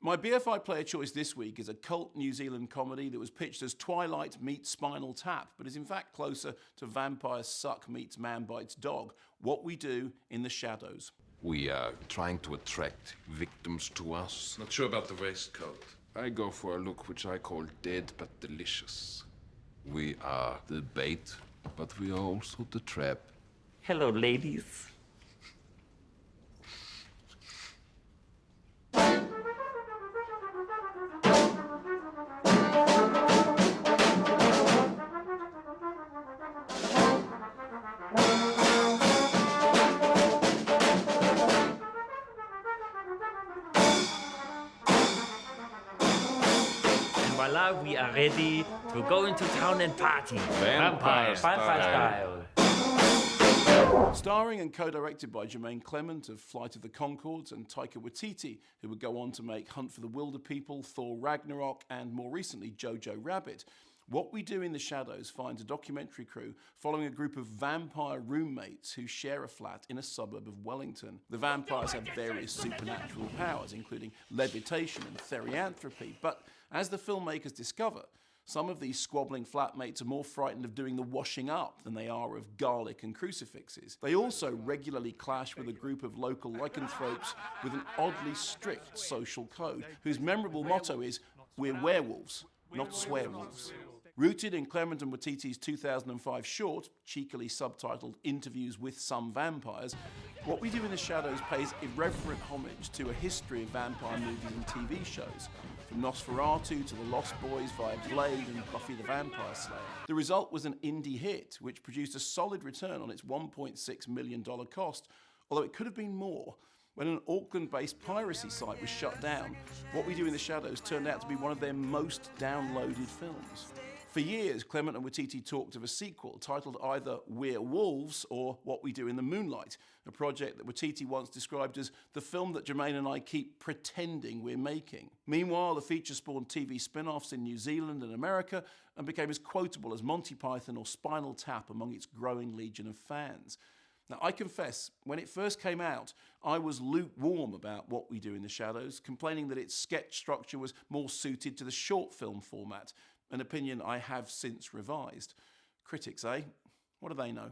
My BFI player choice this week is a cult New Zealand comedy that was pitched as Twilight meets Spinal Tap, but is in fact closer to Vampire Suck meets Man Bites Dog, What We Do in the Shadows. We are trying to attract victims to us. Not sure about the waistcoat. I go for a look which I call dead but delicious. We are the bait, but we are also the trap. Hello, ladies. Voila, we are ready to go into town and party. Vampire style. Starring and co-directed by Jermaine Clement of Flight of the Conchords and Taika Waititi, who would go on to make Hunt for the Wilderpeople, Thor Ragnarok, and more recently Jojo Rabbit. What We Do in the Shadows finds a documentary crew following a group of vampire roommates who share a flat in a suburb of Wellington. The vampires have various supernatural powers, including levitation and therianthropy, but as the filmmakers discover, some of these squabbling flatmates are more frightened of doing the washing up than they are of garlic and crucifixes. They also regularly clash with a group of local lycanthropes with an oddly strict social code, whose memorable motto is, "We're werewolves, not swearwolves." Rooted in Clement and Waititi's 2005 short, cheekily subtitled Interviews with Some Vampires, What We Do in the Shadows pays irreverent homage to a history of vampire movies and TV shows, from Nosferatu to The Lost Boys via Blade and Buffy the Vampire Slayer. The result was an indie hit, which produced a solid return on its $1.6 million cost, although it could have been more. When an Auckland-based piracy site was shut down, What We Do in the Shadows turned out to be one of their most downloaded films. For years, Clement and Waititi talked of a sequel titled either We're Wolves or What We Do in the Moonlight, a project that Waititi once described as the film that Jermaine and I keep pretending we're making. Meanwhile, the feature spawned TV spin-offs in New Zealand and America and became as quotable as Monty Python or Spinal Tap among its growing legion of fans. Now, I confess, when it first came out, I was lukewarm about What We Do in the Shadows, complaining that its sketch structure was more suited to the short film format, an opinion I have since revised. Critics, eh? What do they know?